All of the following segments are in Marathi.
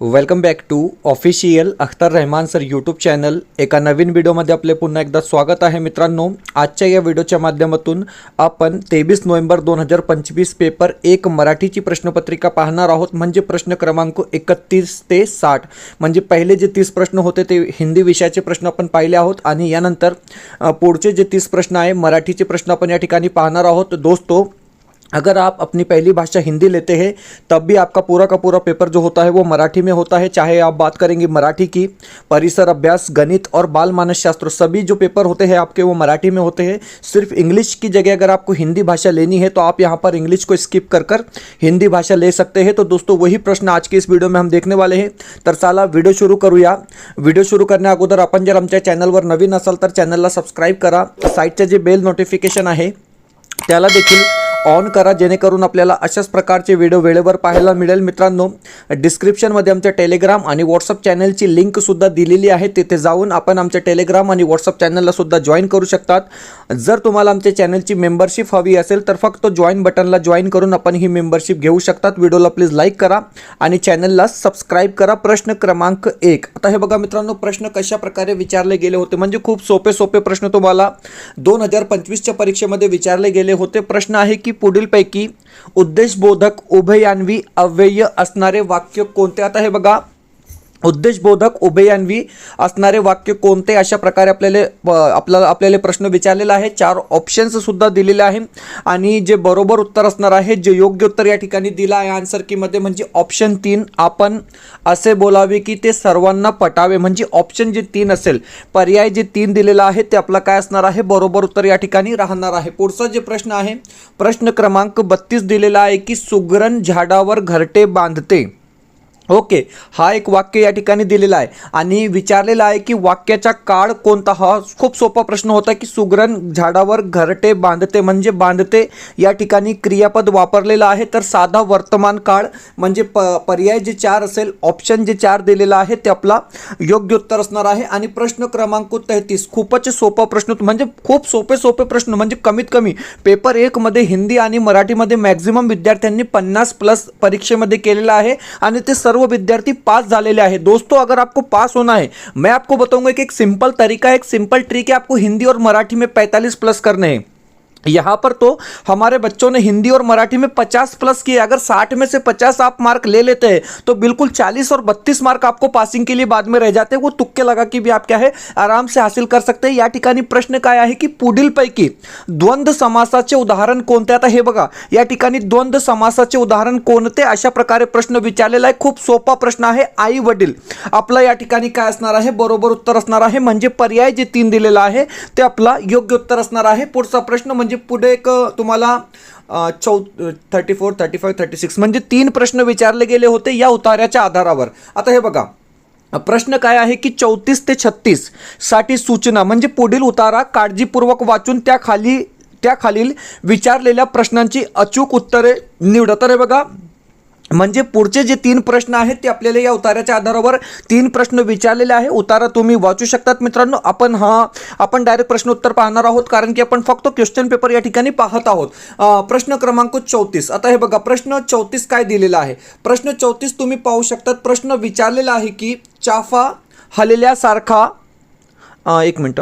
Welcome back to official Akhtar Rahman sir YouTube channel. एका नवीन व्हिडिओमध्ये आपले पुन्हा एकदा स्वागत आहे मित्रांनो. आजच्या या व्हिडिओच्या माध्यमातून आपण 23 नोव्हेंबर 2025 पेपर 1 मराठीची प्रश्नपत्रिका पाहणार आहोत. म्हणजे प्रश्न क्रमांक 31 ते 60 म्हणजे पहिले जे 30 प्रश्न होते ते हिंदी विषयाचे प्रश्न आपण पाहिले आहोत आणि यानंतर पुढचे जे 30 प्रश्न आहे मराठीचे प्रश्न आपण या ठिकाणी पाहणार आहोत. दोस्तों, अगर आप अपनी पहली भाषा हिंदी लेते हैं तब भी आपका पूरा का पूरा पेपर जो होता है वो मराठी में होता है. चाहे आप बात करेंगे मराठी की, परिसर अभ्यास, गणित और बाल मानस शास्त्र, सभी जो पेपर होते हैं आपके वो मराठी में होते हैं. सिर्फ इंग्लिश की जगह अगर आपको हिंदी भाषा लेनी है तो आप यहाँ पर इंग्लिश को स्किप कर हिंदी भाषा ले सकते हैं. तो दोस्तों वही प्रश्न आज के इस व्हिडिओ में हम देखने वाले हैं. तर चला व्हिडिओ सुरू करूया. व्हिडिओ सुरू करण्या अगोदर आपण जर आमच्या चॅनलवर नवीन असाल तर चॅनलला सबस्क्राईब करा. साईडचे जे बेल नोटिफिकेशन आहे त्याला देखील ऑन करा, जेणेकरून आपल्याला अशाच प्रकारचे व्हिडिओ वेळेवर पाहायला मिळेल. मित्रांनो, डिस्क्रिप्शनमध्ये आमच्या टेलिग्राम आणि व्हॉट्सअप चॅनलची लिंकसुद्धा दिलेली आहे. तिथे जाऊन आपण आमच्या टेलिग्राम आणि व्हॉट्सअप चॅनललासुद्धा जॉईन करू शकतात. जर तुम्हाला आमच्या चॅनलची मेंबरशिप हवी असेल तर फक्त जॉईन बटनला जॉईन करून आपण ही मेंबरशिप घेऊ शकतात. व्हिडिओला प्लीज लाईक करा आणि चॅनलला सबस्क्राईब करा. प्रश्न क्रमांक 1. आता हे बघा मित्रांनो, प्रश्न कशा प्रकारे विचारले गेले होते. म्हणजे खूप सोपे प्रश्न तुम्हाला 2025च्या परीक्षेमध्ये विचारले गेले होते. प्रश्न आहे की पुढीलपैकी उद्देशबोधक उभयान्वी अव्यय असणारे वाक्य कोणते. आता हे बघा, उद्देशबोधक उभयान्वी असणारे वाक्य कोणते, अशा प्रकारे आपल्याला प्रश्न विचारलेला आहे. 4 ऑप्शन्स सुद्धा दिलेले आहे आणि जे बरोबर उत्तर असणार आहे, जे योग्य उत्तर या ठिकाणी दिलं आहे आन्सर की मध्ये, म्हणजे ऑप्शन 3. आपण असे बोलावे की ते सर्वांना पटावे. म्हणजे ऑप्शन जे 3 असेल, पर्याय जे 3 दिलेला आहे ते आपला काय असणार आहे, बरोबर उत्तर या ठिकाणी राहणार आहे. पुढचा जे प्रश्न आहे, प्रश्न क्रमांक 32 दिलेला आहे की सुगरण झाडावर घरटे बांधते. ओके, हा एक वाक्य या ठिकाणी दिलेला आहे आणि विचारलेला आहे की वाक्याचा काळ कोणता. हा खूप सोपा प्रश्न होता की सुगरण झाडावर घरटे बांधते. म्हणजे बांधते या ठिकाणी क्रियापद वापरलेलं आहे. तर साधा वर्तमान काळ म्हणजे पर्याय जे 4 असेल, ऑप्शन जे 4 दिलेला आहे ते आपला योग्य उत्तर असणार आहे. आणि प्रश्न क्रमांक 33 खूपच सोपा प्रश्न, म्हणजे खूप सोपे प्रश्न. म्हणजे कमीत कमी पेपर 1 मध्ये हिंदी आणि मराठीमध्ये मॅक्झिमम विद्यार्थ्यांनी 50+ परीक्षेमध्ये केलेला आहे आणि ते सर्व विद्यार्थी पास झालेले हैं. दोस्तों, अगर आपको पास होना है, मैं आपको बताऊंगा कि एक सिंपल तरीका है, एक सिंपल ट्रिक है. आपको हिंदी और मराठी में 45+ करने हैं. यहाँ पर तो हमारे बच्चों ने हिंदी और मराठी में 50+ किए. अगर 60 में से 50 आप मार्क ले लेते हैं तो बिल्कुल 40 और 32 मार्क आपको पासिंग के लिए बाद में रह जाते हैं. वो तुक्के लगा कि भी आप क्या है आराम से हासिल कर सकते हैं. या ठिकाणी प्रश्न काय आहे की पुढीलपैकी द्वंद्व समासाचे उदाहरण कोणते. आता हे बघा, या ठिकाणी द्वंद्व समासाचे उदाहरण कोणते, अशा प्रकारे प्रश्न विचारलेला आहे. खूप सोपा प्रश्न आहे. आई वडील आपला या ठिकाणी काय असणार आहे, बरोबर उत्तर असणार आहे. म्हणजे पर्याय जे 3 दिलेला आहे ते आपला योग्य उत्तर असणार आहे. पुढचा प्रश्न म्हणजे पुढे एक तुम्हाला 34, 35, 36 म्हणजे 3 प्रश्न विचारले गेले होते या उतार्याच्या आधारावर. आता हे बघा, प्रश्न काय आहे की 34 ते 36 साठी सूचना. म्हणजे पुढील उतारा काळजीपूर्वक वाचून त्याखालील विचारलेल्या प्रश्नांची अचूक उत्तरे निवडा. तर हे बघा, म्हणजे पुढचे जे 3 प्रश्न आहेत ते आपल्याला या उतार्याच्या आधारावर 3 प्रश्न विचारलेले आहे. उतारा तुम्ही वाचू शकतात मित्रांनो. आपण डायरेक्ट प्रश्न उत्तर पाहणार आहोत, कारण की आपण फक्त क्वेश्चन पेपर या ठिकाणी पाहत आहोत. प्रश्न क्रमांक 34. आता हे बघा, प्रश्न 34 काय दिलेला आहे. प्रश्न 34 तुम्ही पाहू शकतात. प्रश्न विचारलेला आहे की चाफा हलल्यासारखा, एक मिनिट,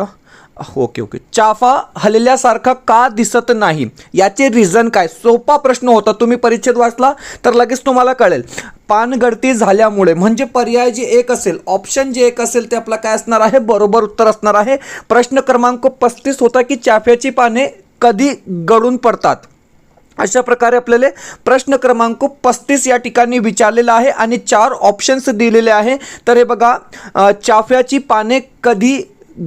ओके, चाफा हलल्यासारखा का दिसत नाही, याचे रिझन काय. सोपा प्रश्न होता. तुम्ही परिच्छेद वाचला तर लगेच तुम्हाला कळेल. पानगळती झाल्यामुळे, म्हणजे पर्याय जे 1 असेल, ऑप्शन जे 1 असेल ते आपला काय असणार आहे, बरोबर उत्तर असणार आहे. प्रश्न क्रमांक 35 होता की चाफ्याची पाने कधी गळून पडतात. अशा प्रकारे आपल्याला प्रश्न क्रमांक 35 या ठिकाणी विचारलेला आहे आणि 4 ऑप्शन्स दिलेले आहे. तर हे बघा, चाफ्याची पाने कधी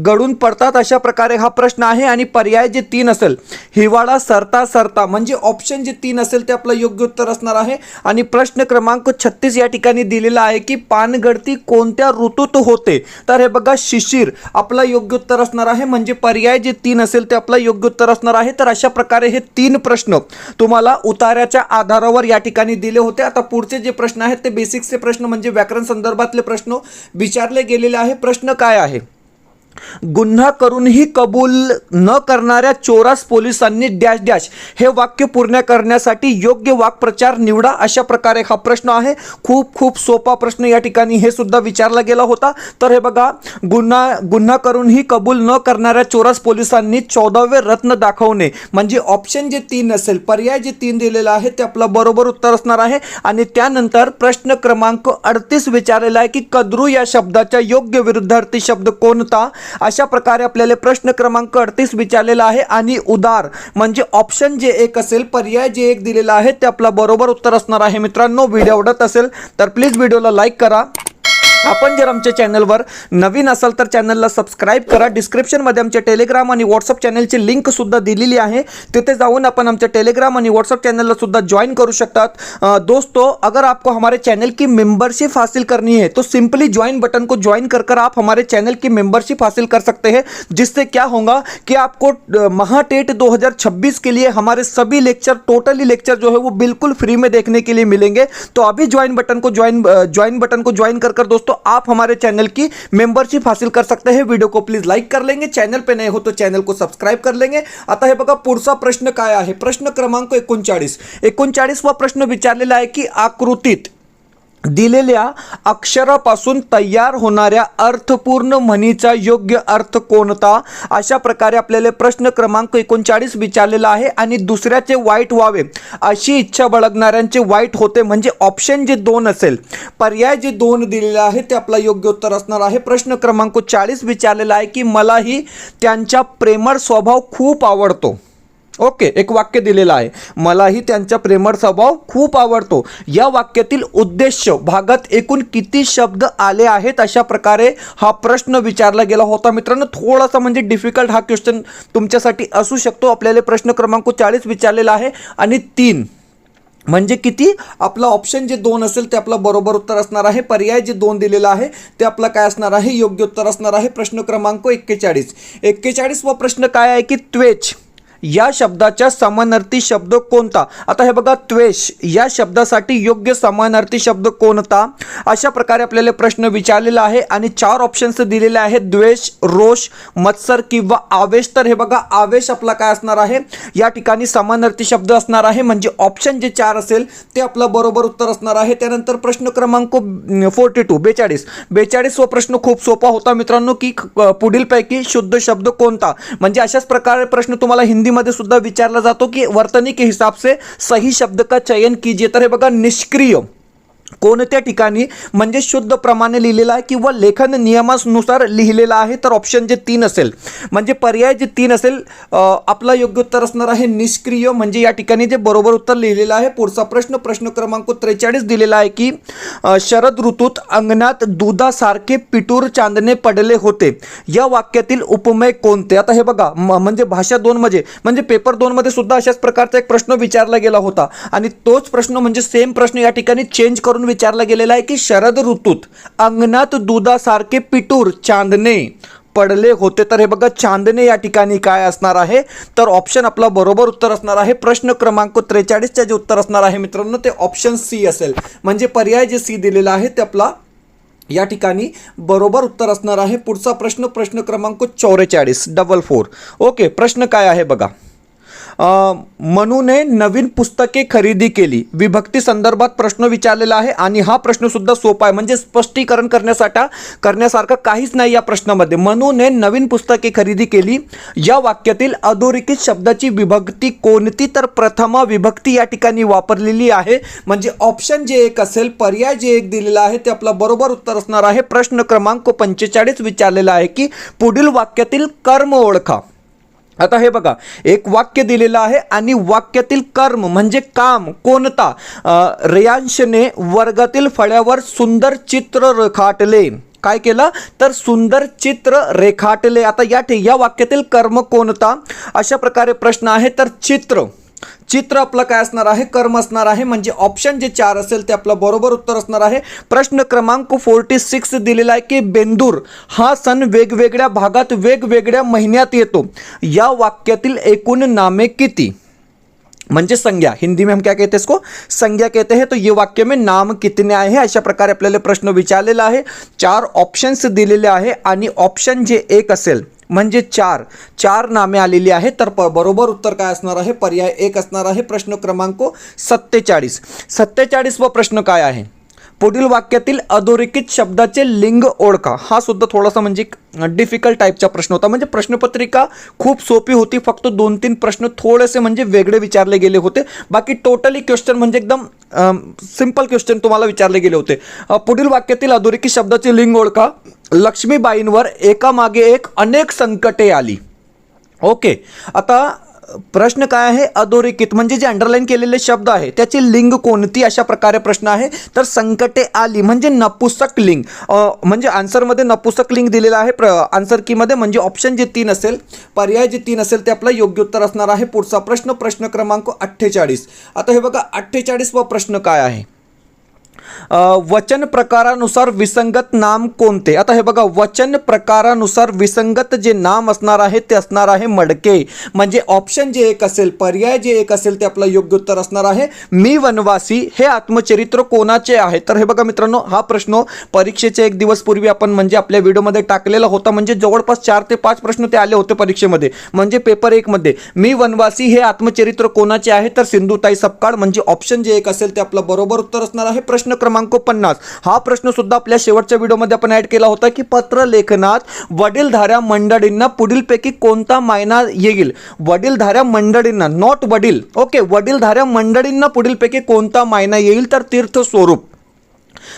गळून पडतात, अशा प्रकारे हा प्रश्न आहे. आणि पर्याय जे 3 असेल, हिवाळा सरता सरता, म्हणजे ऑप्शन जे 3 असेल ते आपलं योग्य उत्तर असणार आहे. आणि प्रश्न क्रमांक 36 या ठिकाणी दिलेला आहे की पानगळती कोणत्या ऋतूत होते. तर हे बघा, शिशिर आपला योग्य उत्तर असणार आहे. म्हणजे पर्याय जे 3 असेल ते आपलं योग्य उत्तर असणार आहे. तर अशा प्रकारे हे 3 प्रश्न तुम्हाला उतार्याच्या आधारावर या ठिकाणी दिले होते. आता पुढचे जे प्रश्न आहेत ते बेसिक्सचे प्रश्न, म्हणजे व्याकरण संदर्भातले प्रश्न विचारले गेलेले आहे. प्रश्न काय आहे, गुन्हा करूनही कबूल न करणाऱ्या चोरास पोलिसांनी डॅश डॅश हे वाक्य पूर्ण करण्यासाठी योग्य वाक्प्रचार निवडा. अशा प्रकारे हा प्रश्न आहे. खूप सोपा प्रश्न या ठिकाणी हे सुद्धा विचारला गेला होता. तर हे बघा, गुन्हा करूनही कबूल न करणाऱ्या चोरास पोलिसांनी 14वे रत्न दाखवणे, म्हणजे ऑप्शन जे 3 असेल, पर्याय जे 3 दिलेला आहे ते आपलं बरोबर उत्तर असणार आहे. आणि त्यानंतर प्रश्न क्रमांक 38 विचारलेला आहे की कद्रू या शब्दाच्या योग्य विरुद्धार्थी शब्द कोणता. अशा प्रकारे आपल्याला प्रश्न क्रमांक 38 विचारलेला आहे. आणि उदार म्हणजे ऑप्शन जे 1 असेल, पर्याय जे 1 दिलेला आहे ते आपला बरोबर उत्तर असणार आहे. मित्रांनो, व्हिडिओ आवडत असेल तर प्लीज व्हिडिओला लाईक करा. आपण जर आमच्या चॅनलवर नवीन असाल तर चॅनलला सबस्क्राइब करा. डिस्क्रिप्शनमध्ये आमच्या टेलिग्राम आणि व्हॉट्सअप चॅनलची लिंक सुद्धा दिलेली आहे. तिथे जाऊन आपण आमच्या टेलिग्राम आणि व्हाट्सअप चैनल सुद्धा ज्वाइन करू शकतात. दोस्तों, अगर आपको हमारे चैनल की मेंबरशिप हासिल करनी है तो सिंपली ज्वाइन बटन को ज्वाइन कर आप हमारे चैनल की मेंबरशिप हासिल कर सकते हैं, जिससे क्या होगा कि आपको महाटेट 2026 के लिए हमारे सभी लेक्चर, टोटली लेक्चर जो है वो बिल्कुल फ्री में देखने के लिए मिलेंगे. तो अभी ज्वाइन बटन को ज्वाइन कर दोस्तों आप हमारे चैनल की मेंबरशिप हासिल कर सकते हैं. वीडियो को प्लीज लाइक कर लेंगे, चैनल पे नए हो तो चैनल को सब्सक्राइब कर लेंगे. आता हे बघा, पुढचा प्रश्न काय आहे. प्रश्न क्रमांक 39 वा प्रश्न विचारलेला आहे की आकृतीत दिलेल्या अक्षरापासून तयार होणाऱ्या अर्थपूर्ण म्हणीचा योग्य अर्थ कोणता. अशा प्रकारे आपल्याला प्रश्न क्रमांक 39 विचारलेला आहे. आणि दुसऱ्याचे वाईट व्हावे अशी इच्छा बाळगणाऱ्यांचे वाईट होते, म्हणजे ऑप्शन जे 2 असेल, पर्याय जे 2 दिलेला आहे ते आपला योग्य उत्तर असणार आहे. प्रश्न क्रमांक 40 विचारलेला आहे की मलाही त्यांचा प्रेमळ स्वभाव खूप आवडतो. ओके, एक वाक्य दिलेलं आहे, मलाही त्यांचा प्रेमळ स्वभाव खूप आवडतो. या वाक्यातील उद्देश्य भागात एकूण किती शब्द आले आहेत. अशा प्रकारे हा प्रश्न विचारला गेला होता. मित्रांनो, थोडासा म्हणजे डिफिकल्ट हा क्वेश्चन तुमच्यासाठी असू शकतो. आपल्याला प्रश्न क्रमांक 40 विचारलेला आहे. आणि 3 म्हणजे किती, आपला ऑप्शन जे 2 असेल ते आपलं बरोबर उत्तर असणार आहे. पर्याय जे 2 दिलेला आहे ते आपलं काय असणार आहे, योग्य उत्तर असणार आहे. प्रश्न क्रमांक 41 वा प्रश्न काय आहे की त्वेष या शब्दाचा समानार्थी शब्द कोणता. आता हे बघा, त्वेष या शब्दासाठी योग्य समानार्थी शब्द कोणता. अशा प्रकारे आपल्याला प्रश्न विचारलेला आहे. आणि 4 ऑप्शन्स दिलेले आहेत, द्वेष, रोष, मत्सर किंवा आवेश. तर हे बघा, आवेश आपला काय असणार आहे, या ठिकाणी समानार्थी शब्द असणार आहे, म्हणजे ऑप्शन जे 4 असेल ते आपलं बरोबर उत्तर असणार आहे. त्यानंतर प्रश्न क्रमांक 42 वा प्रश्न खूप सोपा होता मित्रांनो, की पुढीलपैकी शुद्ध शब्द कोणता. म्हणजे अशाच प्रकारे प्रश्न तुम्हाला हिंदी मध्ये सुद्धा विचारला जातो की वर्तनी के हिसाब से सही शब्द का चयन कीजिए. तर हे बघा, निष्क्रिय कोणत्या ठिकाणी म्हणजे शुद्ध प्रमाणे लिहिलेला आहे किंवा लेखन नियमानुसार लिहिलेला आहे. तर ऑप्शन जे 3 असेल, म्हणजे पर्याय जे 3 असेल, आपला योग्य उत्तर असणार आहे निष्क्रिय, म्हणजे या ठिकाणी जे बरोबर उत्तर लिहिलेलं आहे. पुढचा प्रश्न क्रमांक 43 दिलेला आहे की शरद ऋतूत अंगणात दुधासारखे पिटूर चांदणे पडले होते. या वाक्यातील उपमेय कोणते. आता हे बघा, म्हणजे भाषा 2 म्हणजे पेपर 2 मध्ये सुद्धा अशाच प्रकारचा एक प्रश्न विचारला गेला होता. आणि तोच प्रश्न म्हणजे सेम प्रश्न या ठिकाणी चेंज करून विचारला गेलेला आहे की शरद ऋतूत अंगणात दुधासारखे पिटूर चांदणे पडले होते. तर हे बघा, चांदणे या ठिकाणी काय असणार आहे, तर ऑप्शन आपला बरोबर उत्तर असणार आहे. प्रश्न क्रमांक 43 चे जे उत्तर असणार आहे मित्रांनो ते ऑप्शन सी असेल, म्हणजे पर्याय जे सी दिलेला आहे ते आपला या ठिकाणी बरोबर उत्तर असणार आहे. पुढचा प्रश्न क्रमांक 44. ओके, प्रश्न काय आहे बघा. मनूने नवीन पुस्तके खरेदी केली. विभक्ती संदर्भात प्रश्न विचारलेला आहे. आणि हा प्रश्न सुद्धा सोपा आहे, म्हणजे स्पष्टीकरण करण्यासारखं काहीच नाही या प्रश्नामध्ये. मनूने नवीन पुस्तके खरेदी केली या वाक्यातील अधोरेखित शब्दाची विभक्ती कोणती. तर प्रथमा विभक्ती या ठिकाणी वापरलेली आहे, म्हणजे ऑप्शन जे 1 असेल, पर्याय जे 1 दिलेला आहे ते आपलं बरोबर उत्तर असणार आहे. प्रश्न क्रमांक 45 विचारलेला आहे की पुढील वाक्यातील कर्म ओळखा. आता हे बघा, एक वाक्य दिलेलं आहे आणि वाक्यातील कर्म म्हणजे काम कोणता. रेयांशने वर्गातील फळ्यावर सुंदर चित्र रेखाटले. काय केलं, तर सुंदर चित्र रेखाटले. आता या वाक्यातील कर्म कोणता, अशा प्रकारे प्रश्न आहे. तर चित्र आपलं काय असणार आहे, कर्म असणार आहे, म्हणजे ऑप्शन जे 4 असेल ते आपलं बरोबर उत्तर असणार आहे. प्रश्न क्रमांक 46 दिलेला आहे की बेंदूर हा सण वेगवेगळ्या भागात वेगवेगळ्या महिन्यात येतो. या वाक्यातील एकूण नामे किती. म्हणजे संज्ञा, हिंदी में हम क्या कहते हैं इसको, संज्ञा कहते हैं। तो ये वाक्य में नाम कितने आए हैं अशा प्रकारे आपल्याला प्रश्न विचारलेला आहे। 4 ऑप्शन्स दिलेले आहे आणि ऑप्शन जे एक असेल म्हणजे चार नामे आलेली आहेत। तर बरोबर उत्तर काय असणार आहे, पर्याय 1 असणार आहे। प्रश्न क्रमांक 47। 47वा प्रश्न काय आहे, पुढील वाक्यातील अधोरेखित शब्दाचे लिंग ओळखा। हा सुद्धा थोडासा म्हणजे डिफिकल्ट टाईपचा प्रश्न होता, म्हणजे प्रश्नपत्रिका खूप सोपी होती, फक्त 2-3 प्रश्न थोडेसे म्हणजे वेगळे विचारले गेले होते। बाकी टोटली क्वेश्चन म्हणजे एकदम सिंपल क्वेश्चन तुम्हाला विचारले गेले होते। पुढील वाक्यातील अधोरेखित शब्दाचे लिंग ओळखा। लक्ष्मीबाईंवर एकामागे एक अनेक संकटे आली। ओके, आता प्रश्न काय आहे, अधोरेखित म्हणजे जे अंडरलाईन केलेले शब्द आहे त्याची लिंग कोणती अशा प्रकारे प्रश्न आहे। तर संकटे आली म्हणजे नपुसक लिंग, म्हणजे आन्सरमध्ये नपुसक लिंग दिलेलं आहे आन्सर कीमध्ये, म्हणजे ऑप्शन जे 3 असेल, पर्याय जे 3 असेल ते आपलं योग्य उत्तर असणार आहे। पुढचा प्रश्न, प्रश्न क्रमांक 48। आता हे बघा 48वा प्रश्न काय आहे, वचन प्रकारानुसार विसंगत नाम कोणते। आता हे बघा वचन प्रकारानुसार विसंगत जे नाम असणार आहे ते असणार आहे मडके, म्हणजे ऑप्शन जे एक असेल, पर्याय जे एक असेल ते आपलं योग्य उत्तर असणार आहे। मी वनवासी हे आत्मचरित्र कोणाचे आहे। तर हे बघा मित्रांनो, हा प्रश्न परीक्षेचे 1 दिवस पूर्वी आपण म्हणजे आपल्या व्हिडिओमध्ये टाकलेला होता, म्हणजे जवळपास 4 ते 5 प्रश्न ते आले होते परीक्षेमध्ये, म्हणजे पेपर 1 मध्ये मी वनवासी हे आत्मचरित्र कोणाचे आहे, तर सिंधुताई सपकाळ, म्हणजे ऑप्शन जे एक असेल ते आपलं बरोबर उत्तर असणार आहे। प्रश्न क्रमांक 50। हा प्रश्न सुद्धा आपल्या शेवटच्या व्हिडिओमध्ये आपण ऍड केला होता की पत्र लेखनात वडीलधाऱ्या मंडळींना पुढीलपैकी कोणता मायना येईल। वडीलधाऱ्या मंडळींना, नॉट वडील, ओके, वडीलधाऱ्या मंडळींना पुढीलपैकी कोणता मायना येईल, तर तीर्थ स्वरूप।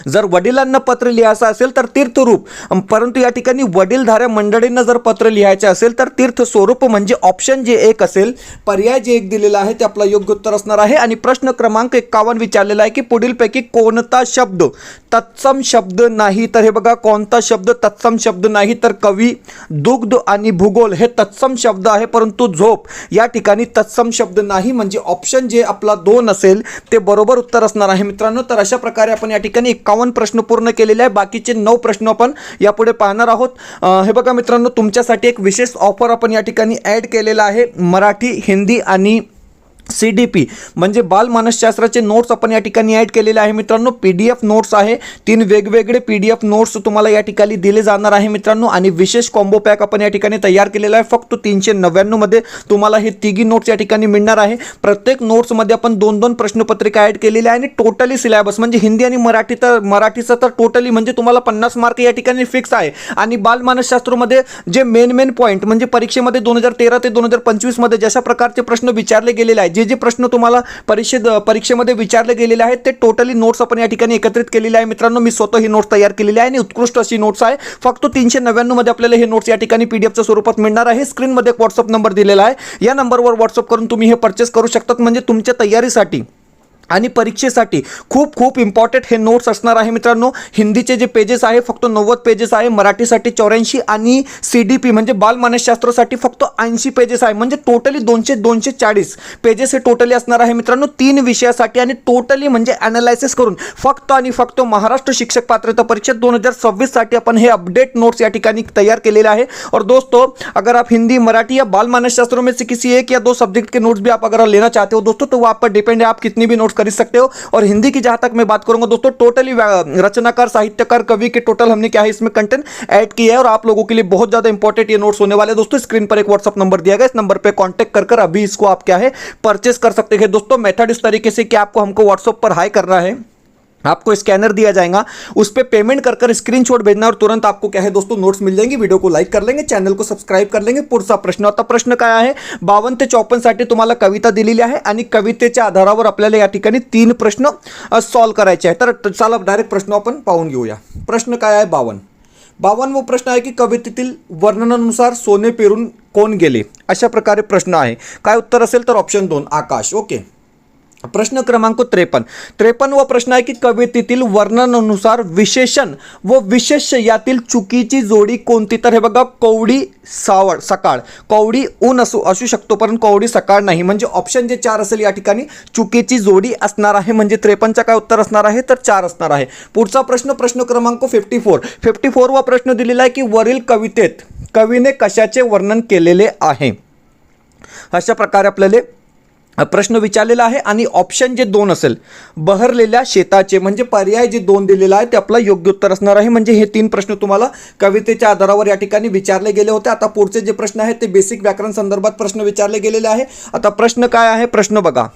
जर वडिलांना पत्र लिहायचं असेल तर तीर्थरूप, परंतु या ठिकाणी वडीलधाऱ्या मंडळींना जर पत्र लिहायचे असेल तर तीर्थ स्वरूप, म्हणजे ऑप्शन जे एक असेल, पर्याय जे एक दिलेला आहे ते आपलं योग्य उत्तर असणार आहे। आणि प्रश्न क्रमांक 51 विचारलेला आहे की पुढीलपैकी कोणता शब्द तत्सम शब्द नाही। तर हे बघा कोणता शब्द तत्सम शब्द नाही, तर कवी, दुग्ध आणि भूगोल हे तत्सम शब्द आहे, परंतु झोप या ठिकाणी तत्सम शब्द नाही, म्हणजे ऑप्शन जे आपला 2 असेल ते बरोबर उत्तर असणार आहे मित्रांनो। तर अशा प्रकारे आपण या ठिकाणी 51 प्रश्न पूर्ण केलेले आहे। बाकीचे 9 प्रश्न आपण यापुढे पाहणार आहोत। हे बघा मित्रांनो, तुमच्यासाठी एक विशेष ऑफर आपण या ठिकाणी ऍड केलेला आहे। मराठी, हिंदी आणि CDP म्हणजे बाल मानसशास्त्राचे नोट्स आपण या ठिकाणी ऍड केलेले आहे मित्रांनो। PDF नोट्स आहे, 3 वेगवेगळे PDF नोट्स तुम्हाला या ठिकाणी दिले जाणार आहे मित्रांनो, आणि विशेष कॉम्बो पॅक आपण या ठिकाणी तयार केलेला आहे। फक्त 399 मध्ये तुम्हाला हे तिघी नोट्स या ठिकाणी मिळणार आहे। प्रत्येक नोट्स मध्ये आपण 2-2 प्रश्नपत्रिका ऍड केलेल्या आहे आणि टोटली सिलेबस म्हणजे हिंदी आणि मराठीचा तर टोटली म्हणजे तुम्हाला 50 मार्क या ठिकाणी फिक्स आहे। आणि बाल मानसशास्त्रामध्ये जे मेन पॉइंट म्हणजे परीक्षेमध्ये 2013 ते 2025 मध्ये जशा प्रकारचे प्रश्न विचारले गेलेले आहेत, जे प्रश्न तुम्हाला परीक्षेमध्ये विचारले गेलेले आहेत ते टोटली नोट्स आपण या ठिकाणी एकत्रित केलेले आहे मित्रांनो। मी स्वतः ही नोट्स तयार केलेली आहे आणि उत्कृष्ट अशी नोट्स आहे। फक्त 399 मध्ये आपल्याला हे नोट्स या ठिकाणी पीडीएफच्या स्वरूपात मिळणार आहे। स्क्रीन मध्ये एक व्हॉट्सअप नंबर दिलेला आहे, या नंबरवर व्हॉट्सअप करून तुम्ही हे परचेस करू शकतात, म्हणजे तुमच्या तयारीसाठी आणि परीक्षेसाठी खूप खूप इम्पॉर्टंट हे नोट्स असणार आहे मित्रांनो। हिंदीचे जे पेजेस आहे फक्त 90 पेजेस आहे, मराठीसाठी 84 आणि CDP म्हणजे बाल मानसशास्त्रासाठी फक्त 80 पेजेस आहे, म्हणजे टोटली 240 पेजेस हे टोटली असणार आहे मित्रांनो 3 विषयासाठी। आणि टोटली म्हणजे ॲनालायसिस करून फक्त आणि फक्त महाराष्ट्र शिक्षक पात्रता परीक्षा 2026 साठी आपण हे अपडेट नोट्स या ठिकाणी तैयार केलेले आहे। और दोस्तों, अगर आप हिंदी, मराठी या बाल मानसशास्त्र में से किसी एक या 2 सब्जेक्ट के नोट्स भी आप अगर लेना चाहते हो दोस्तों, तो वो आप पर डिपेंड है, आप कितनी भी नोट्स खरीद सकते हो। और हिंदी की जहां तक मैं बात करूंगा दोस्तों, टोटली रचनाकार, साहित्यकार, कवि के टोटल हमने क्या है इसमें कंटेंट ऐड किया है और आप लोगों के लिए बहुत ज्यादा इंपॉर्टेंट ये नोट्स होने वाले हैं दोस्तों। स्क्रीन पर एक व्हाट्सअप नंबर दिया गया, इस नंबर पे कांटेक्ट कर अभी इसको आप क्या है परचेस कर सकते हैं दोस्तों। मेथड इस तरीके से कि आपको हमको व्हाट्सअप पर हाई करना है, आपको स्कैनर दिया जाएगा, उस पे पेमेंट कर स्क्रीनशॉट भेजना और तुरंत आपको क्या है दोस्तों नोट्स मिल जाएंगे। वीडियो को लाइक कर लेंगे, चॅनल को सबस्क्राइब कर लेंगे। पुढचा प्रश्न, आता प्रश्न काय आहे, 52 ते 54 साठी तुम्हाला कविता दिलेली आहे आणि कवितेच्या आधारावर आपल्याला या ठिकाणी 3 प्रश्न सॉल्व करायचे आहेत। तर चला डायरेक्ट प्रश्न आपण पाहून घेऊया। प्रश्न काय आहे 52 वो प्रश्न आहे की कवितेतील वर्णनानुसार सोने पेरून कोण गेले, अशा प्रकारे प्रश्न आहे। काय उत्तर असेल तर ऑप्शन 2 आकाश। ओके, प्रश्न क्रमांक 53 व प्रश्न आहे की कवितेतील वर्णनानुसार विशेषण व विशेष्य यातील चुकीची जोडी कोणती। तर हे बघा, कवडी सकाळ, कवडी ऊन असू शकतो पण कवडी सकाळ नाही, म्हणजे ऑप्शन जे 4 असेल या ठिकाणी चुकीची जोडी असणार आहे, म्हणजे 53 चा काय उत्तर असणार आहे तर 4 असणार आहे। पुढचा प्रश्न, प्रश्न क्रमांक 54 वा प्रश्न दिलेला आहे की वरील कवितेत कवीने कशाचे वर्णन केलेले आहे, अशा प्रकारे आपल्याला प्रश्न विचारलेला आहे आणि ऑप्शन जे 2 असेल बहरलेल्या शेताचे म्हणजे पर्याय जे 2 दिलेला आहे ते आपला योग्य उत्तर असणार आहे. म्हणजे हे 3 प्रश्न तुम्हाला कवितेच्या आधारावर या ठिकाणी विचारले गेले होते. आता पुढचे जे प्रश्न आहेत ते बेसिक व्याकरण संदर्भात प्रश्न विचारले गेलेले आहे. आता प्रश्न काय आहे, प्रश्न बघा.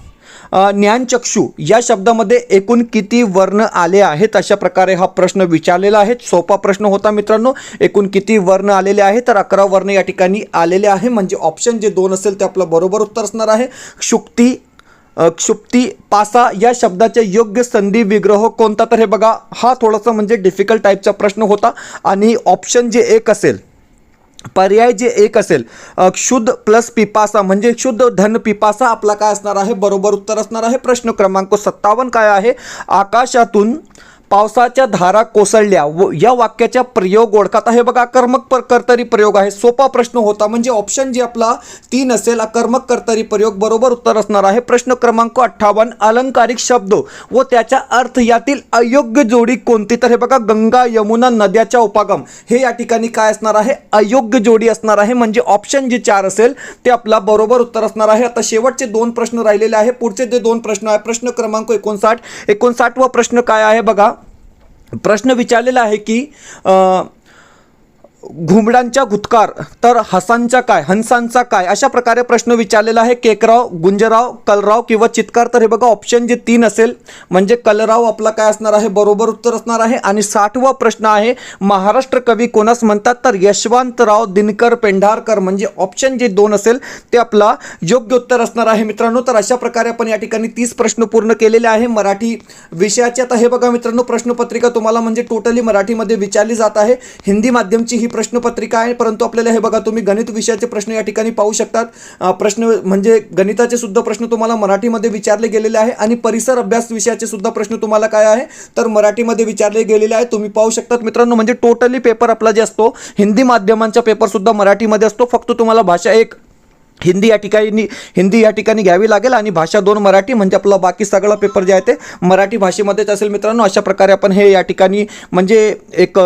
ज्ञानचक्षु या शब्दामध्ये एकूण किती वर्ण आले आहेत, अशा प्रकारे हा प्रश्न विचारलेला आहे. सोपा प्रश्न होता मित्रांनो. एकूण किती वर्ण आलेले आहे, तर 11 वर्ण या ठिकाणी आलेले आहे. म्हणजे ऑप्शन जे 2 असेल ते आपलं बरोबर उत्तर असणार आहे. क्षुप्ती पासा या शब्दाचे योग्य संधी विग्रह कोणता, तर हे बघा हा थोडासा म्हणजे डिफिकल्ट टाईपचा प्रश्न होता. आणि ऑप्शन जे 1 असेल, पर्याय जे 1 असेल, क्षुद प्लस पिपासा म्हणजे क्षुद धन पिपासा आपला काय असणार आहे, बरोबर उत्तर असणार आहे. प्रश्न क्रमांक 57 काय आहे, आकाशातून पावसाच्या धारा कोसळल्या व या वाक्याचा प्रयोग ओळखत आहे. बघा कर्मक कर्तरी प्रयोग आहे. सोपा प्रश्न होता. म्हणजे ऑप्शन जे आपला 3 असेल कर्मक कर्तरी प्रयोग बरोबर उत्तर असणार आहे. प्रश्न क्रमांक 58 अलंकारिक शब्द व त्याचा अर्थ यातील अयोग्य जोडी कोणती, तर हे बघा गंगा यमुना नद्याचा उपागम हे या ठिकाणी काय असणार आहे, अयोग्य जोडी असणार आहे. म्हणजे ऑप्शन जे 4 असेल ते आपला बरोबर उत्तर असणार आहे. आता शेवटचे 2 प्रश्न राहिलेले आहे. पुढचे जे 2 प्रश्न आहे, प्रश्न क्रमांक 59 वा प्रश्न काय आहे बघा. प्रश्न विचारलेला आहे की घुमडांचा गुटकार तर हंसांचा काय, अशा प्रकारे प्रश्न विचारलेला आहे. केकराव, गुंजराव, कलराव किंवा चित्कार, तर हे बघा ऑप्शन जे 3 असेल म्हणजे कलराव आपला काय असणार आहे, बरोबर उत्तर असणार आहे. आणि 60वा प्रश्न आहे, महाराष्ट्र कवी कोणास म्हणतात, तर यशवंतराव दिनकर पेंढारकर म्हणजे ऑप्शन जे 2 असेल ते आपला योग्य उत्तर असणार आहे मित्रांनो. तर अशा प्रकारे आपण या ठिकाणी 30 प्रश्न पूर्ण केलेले आहे मराठी विषयाचे. आता हे बघा मित्रांनो, प्रश्नपत्रिका तुम्हाला म्हणजे टोटली मराठीमध्ये विचारली जात आहे. हिंदी माध्यमची ही प्रश्नपत्रिका आहे, परंतु आपल्याला हे बघा तुम्ही गणित विषयाचे प्रश्न या ठिकाणी पाहू शकतात. प्रश्न म्हणजे गणिताचे सुद्धा प्रश्न तुम्हाला मराठीमध्ये विचारले गेलेले आहे आणि परिसर अभ्यास विषयाचे सुद्धा प्रश्न तुम्हाला काय आहे, तर मराठीमध्ये विचारले गेलेले आहे. तुम्ही पाहू शकतात मित्रांनो. म्हणजे टोटली पेपर आपला जे असतो हिंदी माध्यमांचा पेपर सुद्धा मराठीमध्ये असतो. फक्त तुम्हाला भाषा 1 हिंदी या ठिकाणी घ्यावी लागेल आणि भाषा 2 मराठी, म्हणजे आपला बाकी सगळा पेपर जे आहे ते मराठी भाषेमध्येच असेल मित्रांनो. अशा प्रकारे आपण हे या ठिकाणी म्हणजे एक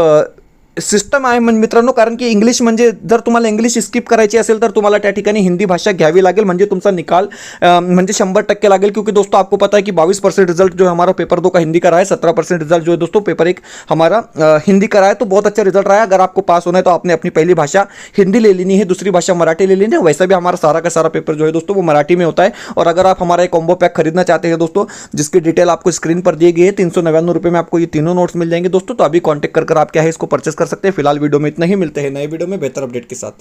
सिस्टम आहे मित्रांनो. कारण की इंग्लिश म्हणजे जर तुम्हाला इंग्लिश स्किप करायची असेल तर तुम्हाला त्या ठिकाणी हिंदी भाषा घ्यावी लागेल. म्हणजे तुमचा निकाल म्हणजे 100% लागेल. क्योंकि दोस्तों आपको पता है कि 22% रिजल्ट जो है हमारा पेपर 2 का हिंदी का रहा है, 17% रिजल्ट जो है दोस्तों पेपर 1 हमारा हिंदी का रहा है. तो बहुत अच्छा रिजल्ट रहा है. अगर आपको पास होना है तो आपने अपनी पहली भाषा हिंदी ले लेनी है, दूसरी भाषा मराठी ले लेनी है. वैसा भी हमारा सारा का सारा पेपर जो है दोस्तों वो मराठी में होता है. और अगर आप हमारा एक कॉम्बो पैक खरीदना चाहते हैं दोस्तों, जिसकी डिटेल आपको स्क्रीन पर दी गई है, 399 रुपये में आपको ये तीनों नोट्स मिल जाएंगे दोस्तों. तो अभी कॉन्टैक्ट कर आप क्या है इसको परचेस कर सकते हैं. फिलहाल वीडियो में इतना ही, मिलते हैं नए वीडियो में बेहतर अपडेट के साथ.